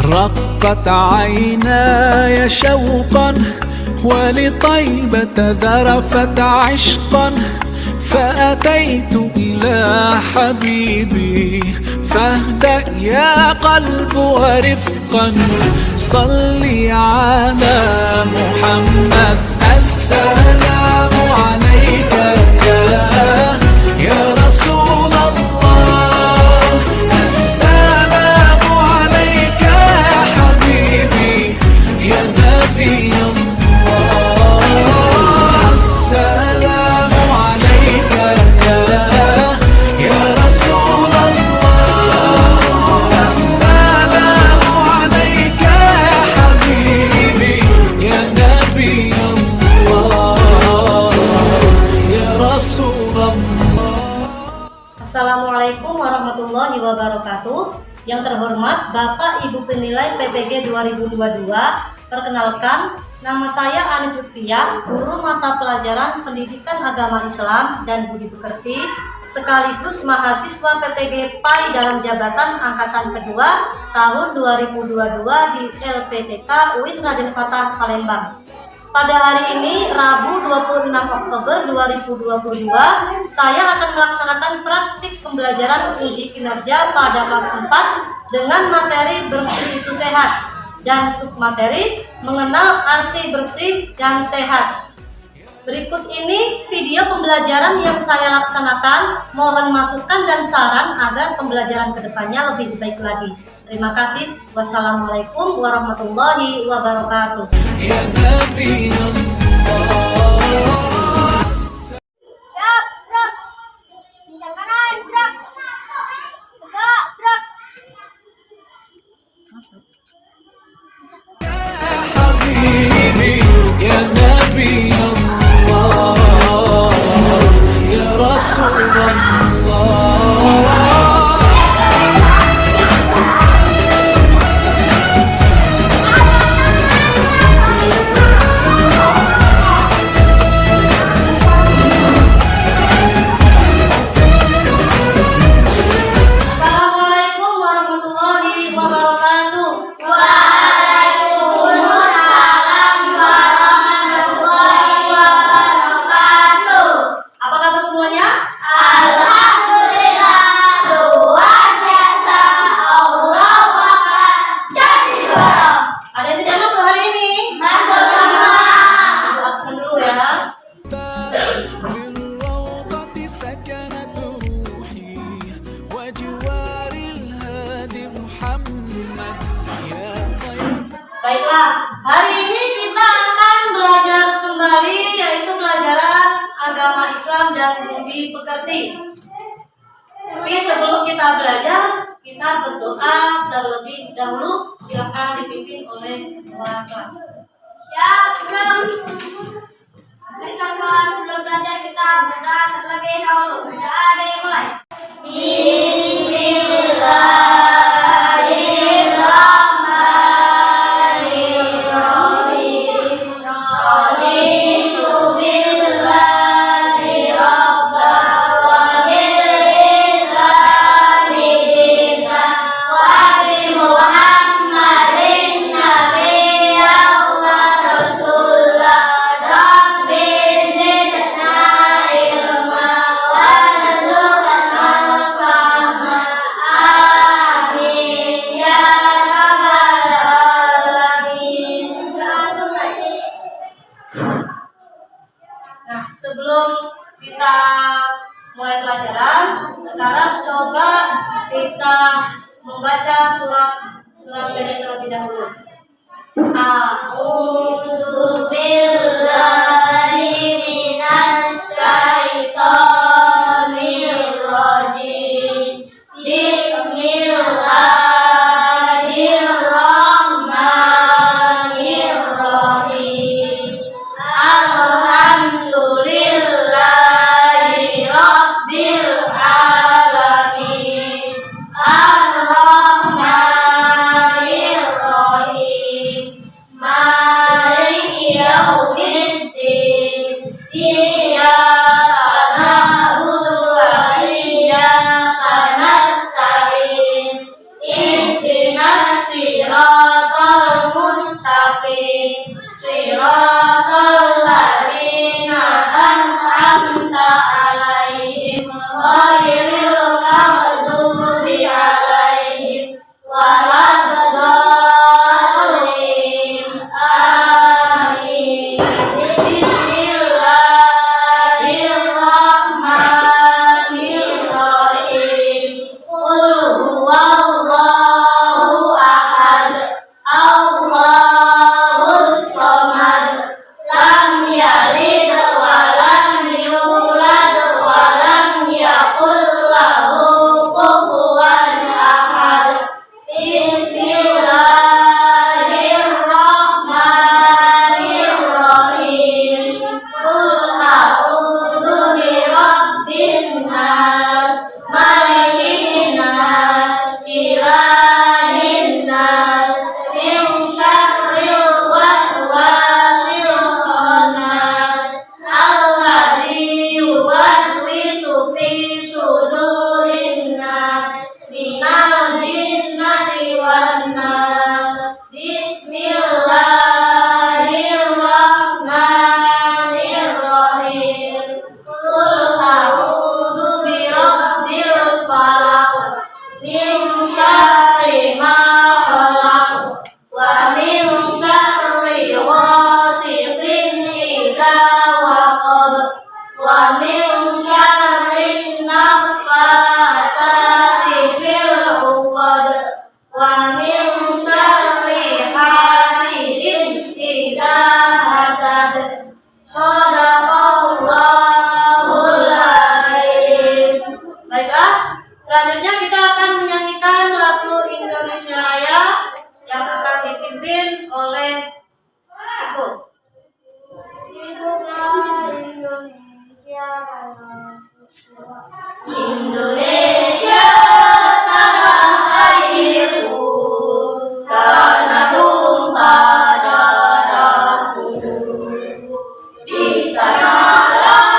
رقت عيناي شوقا ولطيبة ذرفت عشقا فأتيت إلى حبيبي فاهدأ يا قلب ورفقا صلي على محمد. السلام عليك يا رسول الله، السلام عليك يا حبيبي يا نبي الله، السلام عليك يا رسول الله، السلام عليك يا حبيبي يا نبي الله يا رسول الله. Assalamualaikum warahmatullahi wabarakatuh. Yang terhormat Bapak Ibu Penilai PPG 2022, perkenalkan nama saya Anis Lutfiyah, guru mata pelajaran Pendidikan Agama Islam dan Budi Pekerti, sekaligus mahasiswa PPG PAI dalam jabatan angkatan kedua tahun 2022 di LPTK UIN Raden Fatah Palembang. Pada hari ini, Rabu 26 Oktober 2022, saya akan melaksanakan praktik pembelajaran uji kinerja pada kelas 4 dengan materi bersih itu sehat dan submateri mengenal arti bersih dan sehat. Berikut ini video pembelajaran yang saya laksanakan. Mohon masukan dan saran agar pembelajaran kedepannya lebih baik lagi. Terima kasih. Wassalamualaikum warahmatullahi wabarakatuh. Ya Nabi Allah. Siap, gerak. Kencang kanan, gerak. Tegak, gerak. Ya Habibi ya Nabi Allah ya Rasulullah. Assalamualaikum warahmatullahi wabarakatuh. Waalaikumsalam warahmatullahi wabarakatuh. Apa kabar semuanya? Alhamdulillah, luar biasa. Allah Akbar. Jadi juara. Ada yang tidak masuk hari ini? Masuk semua. Aku absen dulu ya. بالروضة سكنت روحي وجوار الهادي محمد يا طيب. Baiklah, hari ini kita akan belajar kembali yaitu pelajaran agama Islam dan budi pekerti. Tapi sebelum kita belajar, kita berdoa terlebih dahulu. Silakan dipimpin oleh ketua kelas. Siap, bro. Mari kawan, sebelum belajar kita berdoa terlebih dahulu. Berdoa dari mulai. Bismillahirrahmanirrahim. Raditu billahi rabban wa bil islami dinan wa bi Muhammadin nabiyyan wa rasulah. Rabbi zidna ilma warzuqna fahma. Amin ya rabbal alamin. Nah, sebelum kita mulai pelajaran, sekarang coba kita membaca surat pendek terlebih dahulu. A'udzu billahi minas syaitonir rajim. Bismillahirrahmanirrahim. Alhamdulillahi rabbil alamin. Selanjutnya kita akan menyanyikan lagu Indonesia Raya yang akan dipimpin oleh Ciko. Hiduplah Indonesia Raya. Indonesia tanah airku, tanah tumpah darahku. Di sanalah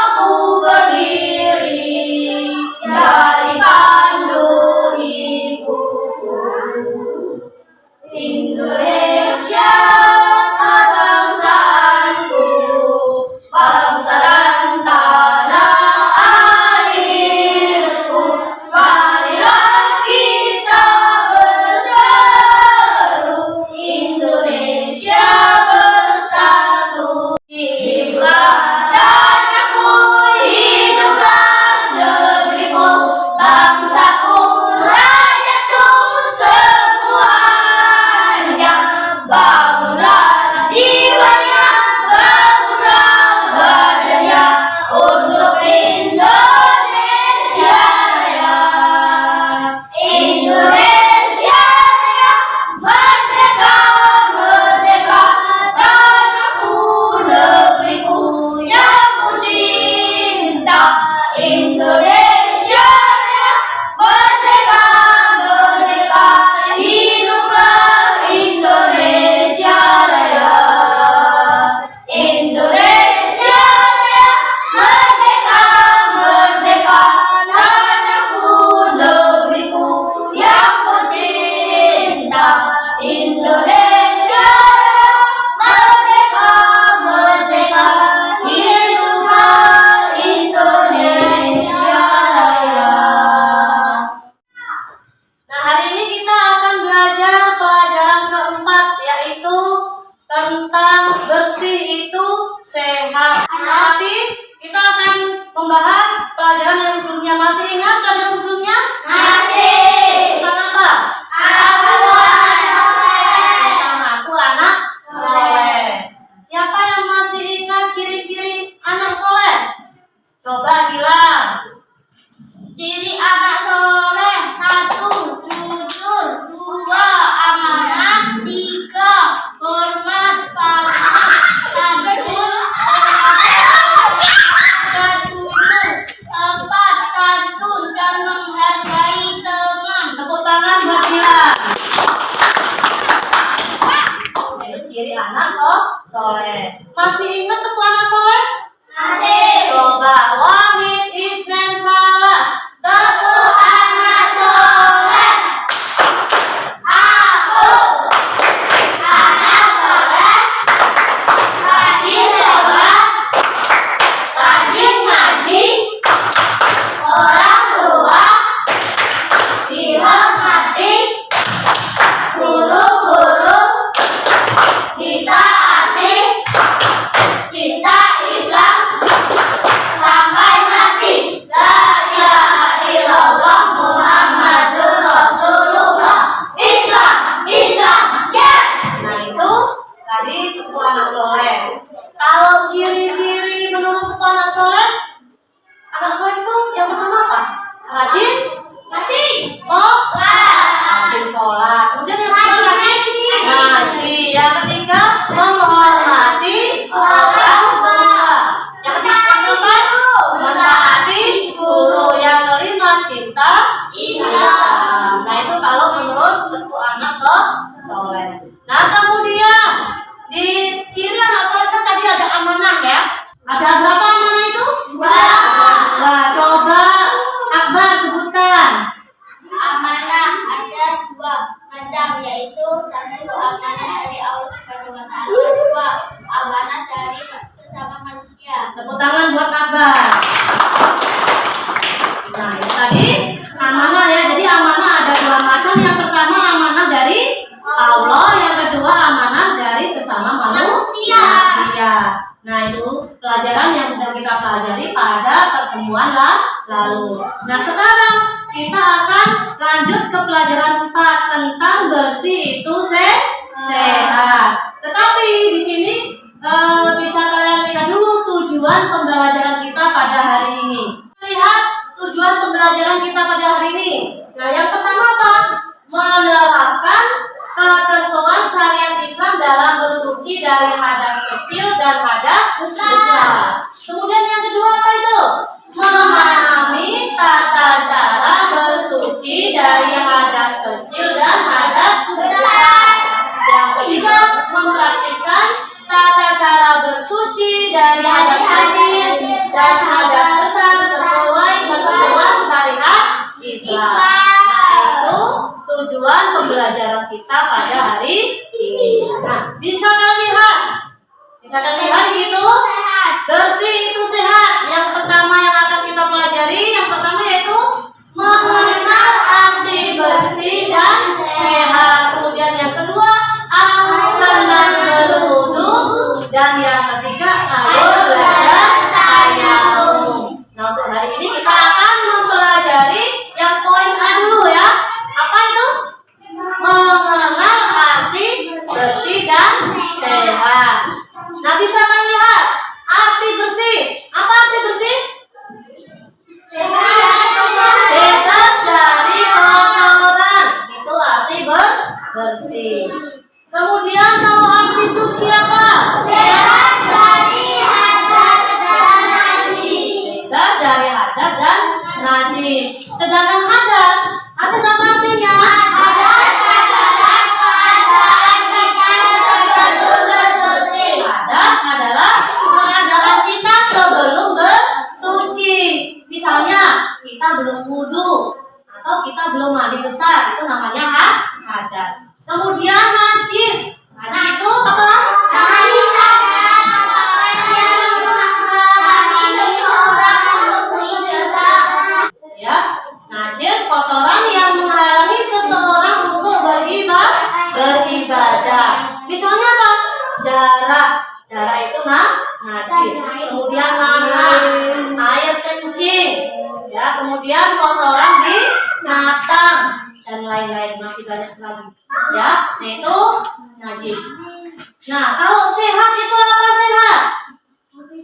aku berdiri, jadi pandu ibuku. Indonesia bangsaanku, bangsa dan tanah airku. Marilah kita berseru, Indonesia bersatu. Hiduplah tanahku, hiduplah negeriku, bangsaku, rakyatku semuanya. Bangunlah jiwanya, bangunlah badannya untuk Indonesia Raya. Indonesia Raya, merdeka, merdeka, tanahku, negeriku yang ku cinta. Indonesia Raya, merdeka, merdeka, hiduplah Indonesia Raya. Indonesia Raya, merdeka, merdeka, tanahku, negeriku yang ku cinta. Indonesia Raya, merdeka, merdeka, hiduplah Indonesia Raya. Nah, hari ini kita akan belajar pelajaran keempat, yaitu tentang bersih itu sehat. Tapi kita akan membahas pelajaran yang sebelumnya. Masih ingat pelajaran sebelumnya? Masih. Tentang apa? Tentang aku anak soleh. Siapa yang masih ingat ciri-ciri anak soleh? Coba bilang. Ciri anak soleh: 1. Jujur, 2. Amanah, 3. Hormat, 4. Santun, 4. Santun dan menghargai teman. Tepuk tangan buat dia. Itu ciri anak soleh. Masih ingat tuh anak soleh? Masih. Coba Wahid Isnan Salas. Teguh anak soleh. Aku anak soleh, rajin sholat, rajin ngaji, orang tua dihormati, guru-guru ditaati, cinta Islam sampai mati. La ilaha illallah Muhammadur Rasulullah. Islam, Islam, yes. Nah itu tadi tuh anak soleh. Kalau ciri-ciri menurut tuh anak soleh itu yang pertama apa? Rajin Ngaji. rajin sholat. Kemudian yang kedua ngaji. Yang ketiga menghormati orang tua. Yang keempat mentaati guru. Yang kelima cinta Islam. Nah itu kalau menurut ketua anak soleh. Nah kemudian di ciri anak soleh kan tadi ada amanah ya. Ada berapa amanah itu? 2. Wah, coba Akbar sebutkan. Amanah ada 2 macam, yaitu 1. Amanah dari Allah Subhanahu wa taala, 2. Amanah dari sesama manusia. Tepuk tangan buat Akbar. Nah, itu tadi amanah ya. Jadi amanah ada 2 macam. Yang pertama amanah dari Allah, yang kedua amanah dari sesama manusia. Nah, itu pelajaran yang sudah kita pelajari pada pertemuan lalu. Nah, sekarang kita akan lanjut ke pelajaran 4 tentang bersih itu sehat. Tetapi di sini bisa kalian lihat dulu tujuan pembelajaran kita pada hari ini. Lihat tujuan pembelajaran kita besar. Kemudian yang kedua apa itu? Memahami tata cara bersuci dari hadas kecil dan hadas besar. Yang ketiga, mempraktikkan tata cara bersuci dari hadas kecil dan hadas besar sesuai ketentuan syariat Islam. Itu tujuan pembelajaran kita pada hari ini. Nah, bisa kalian lihat? Bisa kalian lihat di situ? Bersih itu sehat. Yang pertama yang akan kita pelajari, yang pertama yaitu mengenal arti bersih dan sehat. Kemudian yang kedua, senang berwudu, dan yang ketiga, ayo belajar tayamum. Nah, untuk hari ini kita akan mempelajari yang poin A dulu ya. Apa itu? Mengenal arti bersih dan sehat. Nah, bisa kan lihat arti bersih? Apa arti bersih? Bebas dari kotoran. Itu arti bersih. Kemudian kalau arti suci apa? Bebas dari hadas dan najis. Bebas dari hadas dan najis. Sedangkan hadas apa artinya? Hadas adalah keadaan kita sebelum bersuci. Hadas adalah keadaan kita sebelum bersuci. Misalnya kita belum wudu atau kita belum mandi besar, itu namanya hadas. Kemudian najis. Najis itu apa? Najis adalah kotoran yang menghalangi seseorang untuk beribadah. Ya, najis kotoran yang menghalangi seseorang untuk beribadah. Misalnya apa? Darah. Darah itu najis. Kemudian nanah, air kencing. Ya, kemudian kotoran binatang dan lain-lain, masih banyak lagi. Ya, nah itu najis. Nah, kalau sehat itu apa sehat?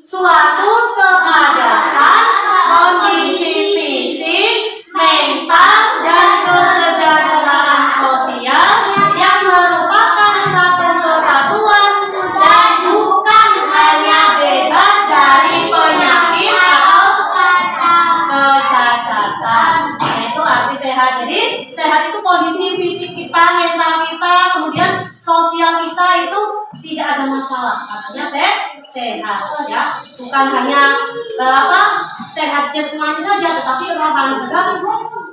Suatu keadaan, kondisi fisik, mental, dan kesejahteraan sosial yang merupakan satu kesatuan dan bukan hanya bebas dari penyakit atau kecacatan. Nah, itu arti sehat. Jadi sehat itu kondisi fisik kita, mental kita, kemudian sosial kita itu tidak ada masalah. Artinya sehat ya. Bukan hanya sehat jasmani saja, tetapi rohani juga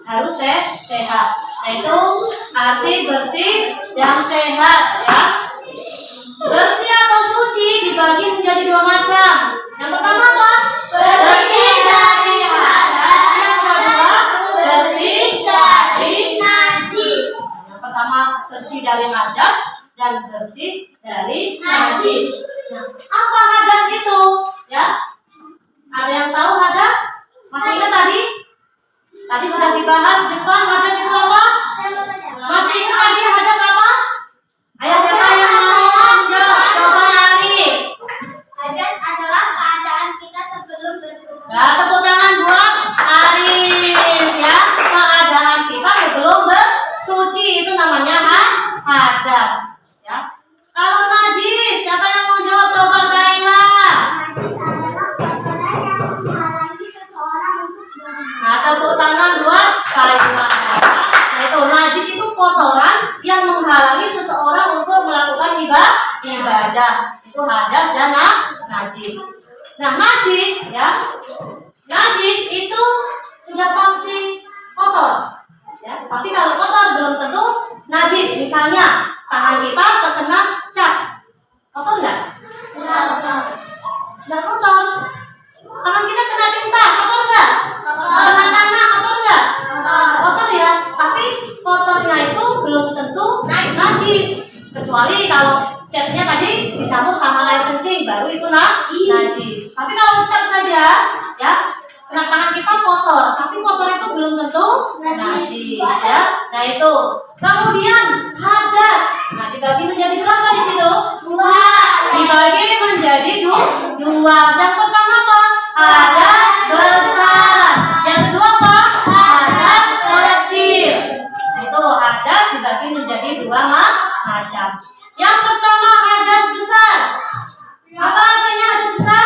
harus sehat. Itu arti bersih dan sehat ya. Bersih atau suci dibagi menjadi dua macam. Yang pertama apa? Bersih dari hadas. Yang kedua bersih dari najis. Yang pertama bersih dari hadas dan bersih dari najis. Nah, apa hadas itu? Ya, ada yang tahu hadas? Masih ingat tadi? Tadi sudah dibahas di depan hadas itu apa? Masih ingat tadi hadas apa? Ayo siapa yang mau menjawab? Coba Arif. Hadas adalah keadaan kita sebelum bersuci. Nah, tepuk tangan buat Arif ya. Keadaan kita sebelum bersuci itu namanya hadas ya. Kalau najis, siapa yang mau jawab? Coba Kaila. Najis adalah kotoran yang menghalangi seseorang untuk beribadah. Nah, tepuk tangan buat Kaila. Nah, itu najis itu kotoran yang menghalangi seseorang untuk melakukan ibadah. Itu hadas dan najis. Nah, najis ya. Najis itu sudah pasti kotor. Ya, tapi kalau kotor belum tentu najis. Misalnya tangan kita terkena cat, kotor nggak? Nggak kotor. Tangan kita kena tinta, kotor nggak? Kena tanah, kotor nggak? Kotor ya. Tapi kotornya itu belum tentu najis. Kecuali kalau catnya tadi dicampur sama air kencing, baru itu najis. Tapi kalau cat saja, ya, kena tangan kita kotor, tapi kotor itu belum tentu najis ya. Nah itu. Kemudian hadas. Nah, dibagi menjadi berapa di situ? Dibagi menjadi dua. Yang pertama apa? Hadas besar. Yang kedua apa? Hadas kecil. Nah, itu hadas dibagi menjadi dua macam. Yang pertama hadas besar. Apa artinya hadas besar?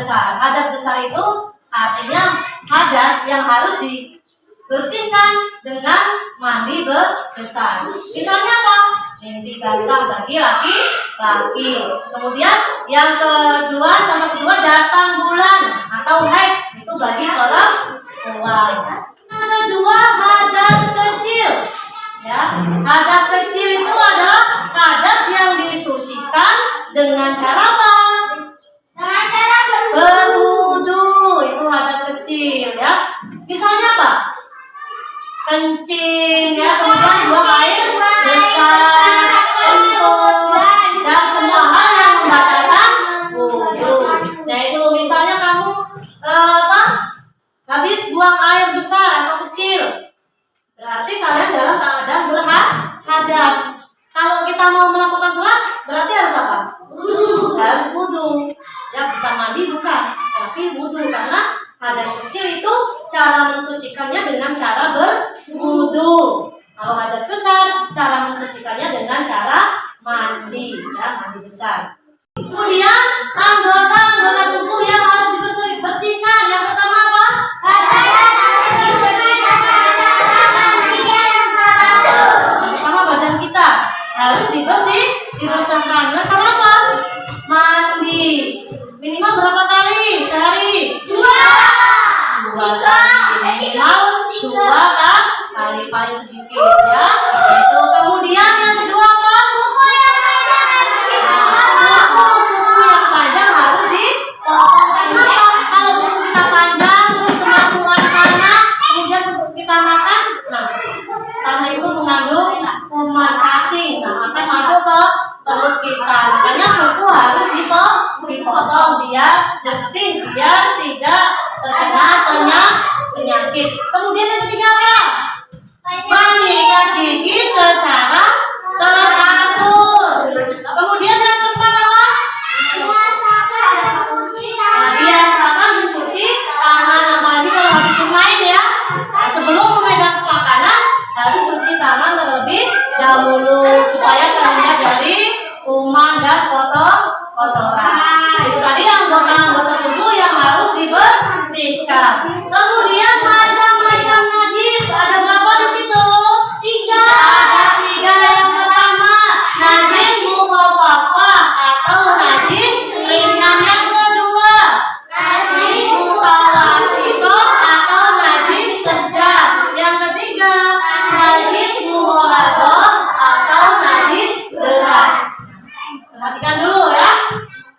besar. Hadas besar itu artinya hadas yang harus dibersihkan dengan mandi besar. Misalnya apa? Mimpi basah bagi laki-laki. Kemudian yang kedua, contoh kedua, datang bulan atau haid itu bagi perempuan. Yang kedua, hadas kecil. Ya, hadas kecil itu adalah hadas yang disucikan dengan cara apa? Dengan cara Berwudu. Itu hadas kecil ya. Misalnya apa? Kencing ya, kemudian buang air besar, kentut, dan semua hal yang membatalkan wudu. Nah itu misalnya kamu habis buang air besar atau kecil, berarti kalian dalam keadaan berhadas. Kalau kita mau melakukan sholat, berarti harus apa? Harus wudu. Ya bukan mandi, bukan, tapi wudu, karena hadas kecil itu cara mensucikannya dengan cara berwudu. Kalau hadas besar, cara mensucikannya dengan cara mandi, ya mandi besar. Kemudian anggota tubuh yang harus dibersihkan. Yang pertama apa? Pertama badan kita harus dibersihkan. Dengan cara apa? Mandi. Minimal berapa kali sehari? 2 kali. Minimal 2 kali, paling sedikit ya. Itu kemudian yang kedua apa? Kuku yang panjang harus dipotong. Kenapa? Kalau kuku kita panjang terus kemasukan tanah, kemudian untuk kita makan, nah tanah itu mengandung kuman cacing, nah akan masuk ke perut kita. Makanya kuku harus dipotong biar bersih, biar tidak terkena penyakit. Kemudian yang ketiga apa? Menyikat gigi secara teratur. Kemudian yang keempat apa? Biasakan mencuci tangan, apalagi kalau habis bermain ya. Nah, sebelum memegang makanan harus cuci tangan terlebih dahulu supaya terhindar dari kuman dan kotoran. Itu tadi anggota tubuh yang harus dibersihkan. Kemudian macam-macam najis, ada berapa di situ? 3. Ada 3. Yang pertama, najis mukhafafah atau najis ringan. Yang kedua, najis mutawassithah atau najis sedang. Yang ketiga, najis mughalladhah atau najis berat. Perhatikan dulu ya.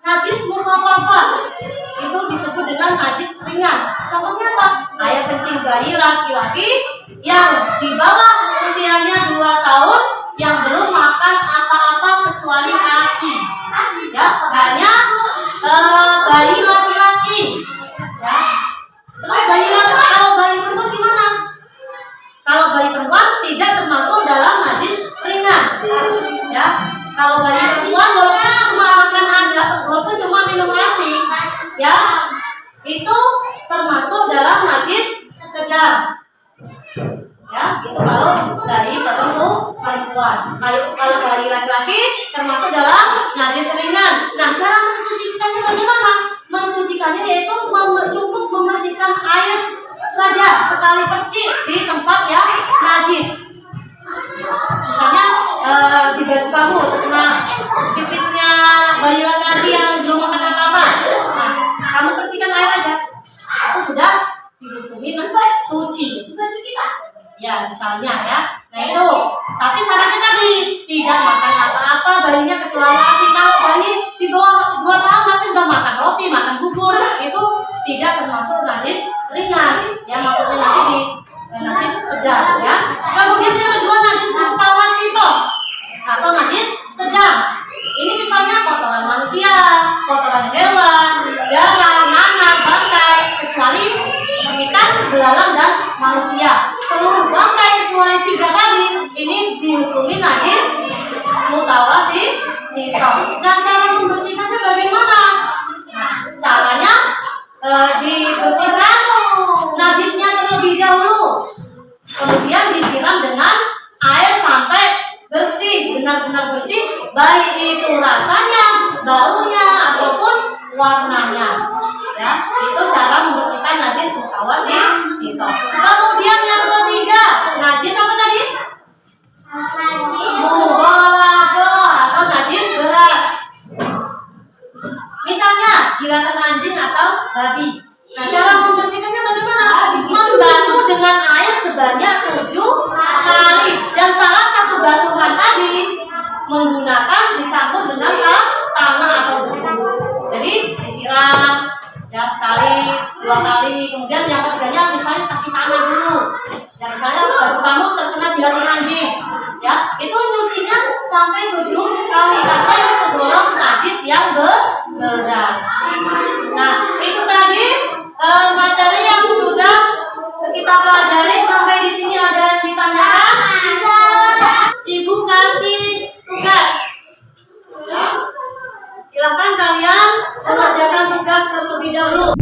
Najis mukhafafah itu disebut dengan najis ringan. Contohnya apa? Air kencing bayi laki-laki yang di bawah usianya 2 tahun yang belum makan apa-apa kecuali ASI. Ya, hanya bayi laki-laki. Ya. Terus kalau bayi perempuan gimana? Kalau bayi perempuan tidak termasuk dalam najis ringan. Ya. Kalau bayi perempuan walaupun cuma makan ASI, walaupun cuma minum ASI, ya itu termasuk dalam najis sedang. Ya, itu kalau bayi perempuan. Kalau bayi laki-laki termasuk dalam najis ringan. Nah, cara mensucikannya bagaimana? Mensucikannya yaitu cukup memercikkan air saja sekali percik di tempat yang najis. Misalnya di baju kamu kena pipisnya bayi laki-laki yang belum makan apa-apa. Nah, kamu percikan air aja, itu sudah dihukumi suci. Baju kita. Ya, misalnya ya. Nah itu. Tapi syaratnya tadi tidak makan apa-apa bayinya kecuali ASI. Kalau bayi di bawah 2 tahun tapi sudah makan roti, makan bubur, itu tidak termasuk najis ringan. Ya, maksudnya nanti di najis sedang ya. Kemudian yang kedua, najis mutawassithah atau najis sedang. Ini misalnya kotoran manusia, kotoran hewan, darah, nanah, bangkai, kecuali ikan, belalang, dan manusia. Seluruh bangkai kecuali 3 tadi ini dihukumi najis mutawassithah. Nah, cara membersihkannya bagaimana? Nah, caranya dibersihkan najisnya terlebih dahulu, kemudian disiram dengan air sampai bersih, benar-benar bersih, baik itu rasanya, baunya, ataupun warnanya. Ya, itu cara membersihkan najis muka wasito. Kemudian yang ketiga, najis apa tadi? Mughalladhah atau najis berat. Misalnya jilatan anjing atau babi. Nah, cara membersihkannya bagaimana? Membasuh dengan air sebanyak 7 kali. Dan salah satu basuhan tadi menggunakan dicampur dengan tanah atau debu. Jadi disiram ya sekali, 2 kali. Kemudian yang ketiganya misalnya kasih tanah dulu. Ya misalnya baju kamu terkena jilatan anjing. Ya, itu nyucinya sampai 7 kali karena itu tergolong najis yang berat. Nah, itu tadi materi yang sudah kita pelajari. Sampai di sini ada yang ditanyakan? Ibu kasih tugas. Ya. Silakan kalian mengerjakan tugas terlebih dahulu.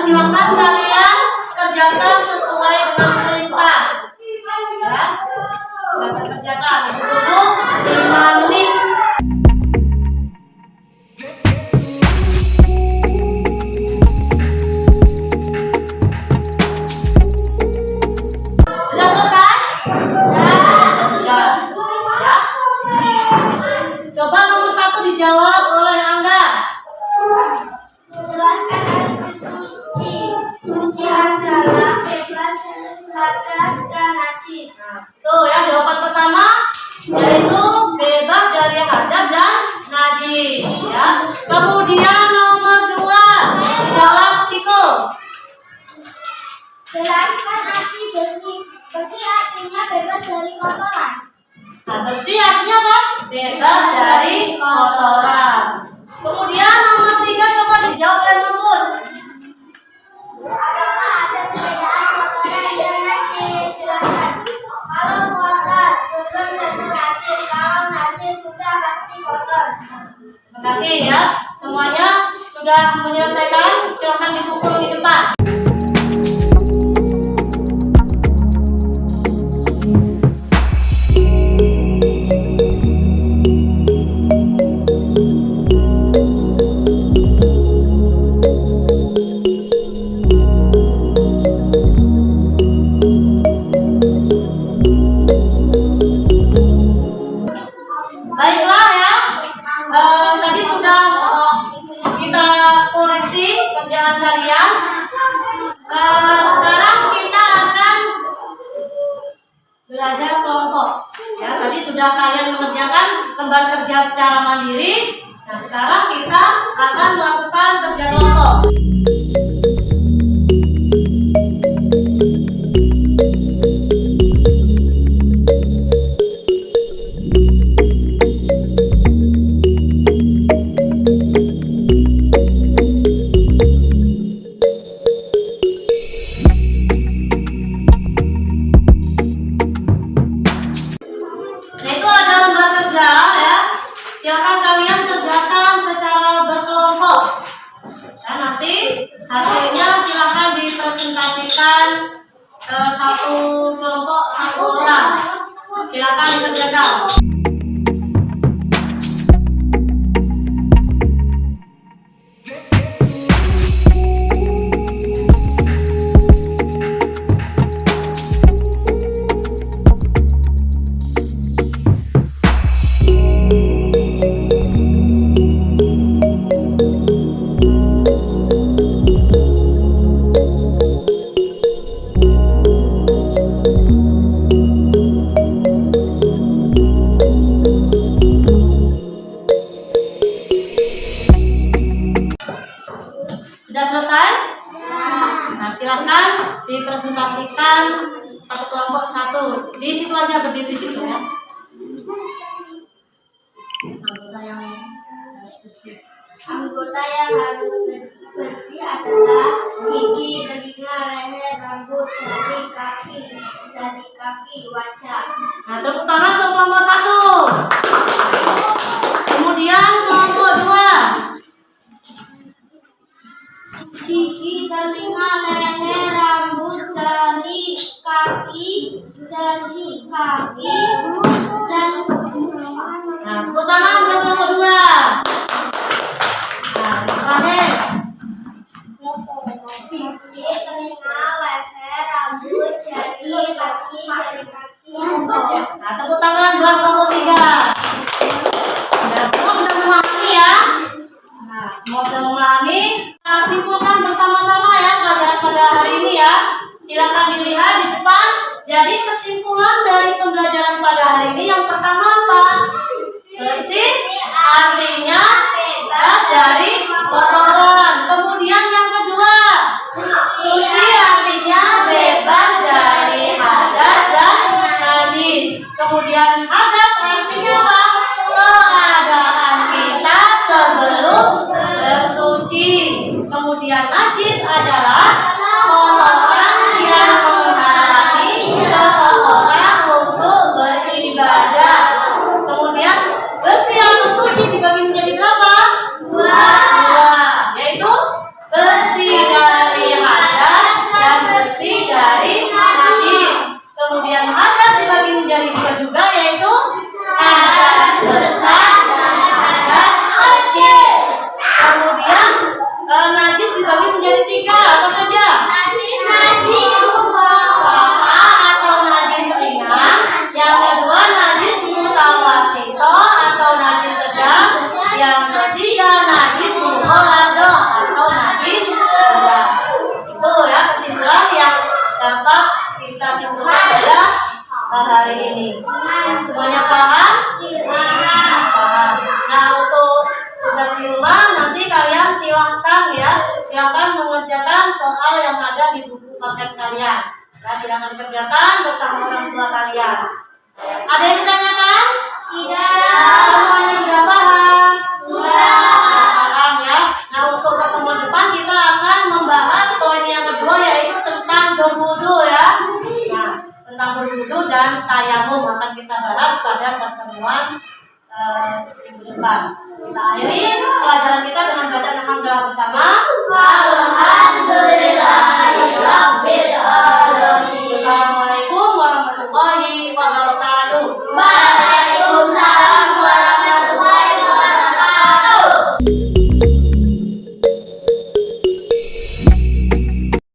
Silakan kalian kerjakan sesuai dengan perintah. Ya, silakan kerjakan. Tunggu 5 menit. Sudah selesai? Sudah. Ya. Coba nomor 1 dijawab oleh Angga. Jelaskan arti suci. Suci adalah bebas hadas dan najis. Tuh ya, jawaban pertama yaitu bebas dari hadas dan najis. Ya. Kemudian nomor 2 jawab Ciko. Jelaskan arti bersih. Bersih artinya bebas dari kotoran. Nah, bersih artinya apa? Bebas dari kotoran. Kemudian nomor 3 coba dijawab oleh Nufus. Apakah ada perbedaan kotoran dan najis? Silakan. Kalau kotor belum tentu najis. Kalau najis sudah pasti kotor. Terima kasih ya. Semuanya sudah menyelesaikan. Silakan dipukul di depan. Baiklah ya, tadi sudah kita koreksi kerjaan kalian. Sekarang kita akan belajar kelompok. Ya, tadi sudah kalian mengerjakan lembar kerja secara mandiri. Nah, sekarang kita akan melakukan kerja kelompok. Nah, itu ada lembar kerja ya. Silakan kalian kerjakan secara berkelompok. Ya, nanti hasilnya silakan dipresentasikan satu kelompok 1 orang. Silakan dikerjakan. Anggota yang harus bersih adalah gigi, telinga, leher, rambut, jari kaki, wajah. Nah, tepuk tangan untuk kelompok 1. Kemudian kelompok 2. Gigi, telinga, leher, rambut, jari kaki, dan Nah, tepuk tangan untuk kelompok 2. Nah, terakhir. gigi, telinga, leher, rambut, jari kaki, wajah. Nah, tepuk tangan buat kelompok 3. Ya, semua sudah memahami ya. Nah, semua sudah memahami. Kita simpulkan bersama-sama ya pelajaran pada hari ini ya. Silakan dilihat di depan. Jadi kesimpulan dari pembelajaran pada hari ini yang pertama apa? Bersih artinya bebas dari kotoran. Kemudian yang kedua, suci artinya bebas dari hadas dan najis. Kemudian hadas artinya apa? Keadaan kita sebelum bersuci. Kemudian najis adalah kotoran yang menghalangi seseorang untuk beribadah. Kemudian bersih atau suci dibagi menjadi berapa? Dua, yaitu bersih dari hadas dan bersih dari najis. Kemudian hadas dibagi menjadi 2 juga, yaitu hadas besar dan hadas kecil. Kemudian najis dibagi menjadi 3, apa saja? Atau najis ringan. Yang kedua najis mutawasito atau najis sedang. Yang ketiga najis mughalladho atau najis beras. Itu ya kesimpulan yang dapat kita simpulkan pada hari ini. Semuanya paham? Paham. Nah, untuk tugas di rumah nanti kalian silahkan mengerjakan soal yang ada di buku paket kalian. Nah, silahkan dikerjakan bersama orang tua kalian. Ada yang ditanyakan? Tidak. Semuanya sudah paham? Sudah. Paham ya. Nah, untuk pertemuan depan kita akan membahas poin yang kedua, yaitu tentang berwudu ya. Nah, tentang berwudu dan tayamum akan kita bahas pada pertemuan minggu depan. Kita akhiri pelajaran kita dengan bacaan alhamdulillah bersama.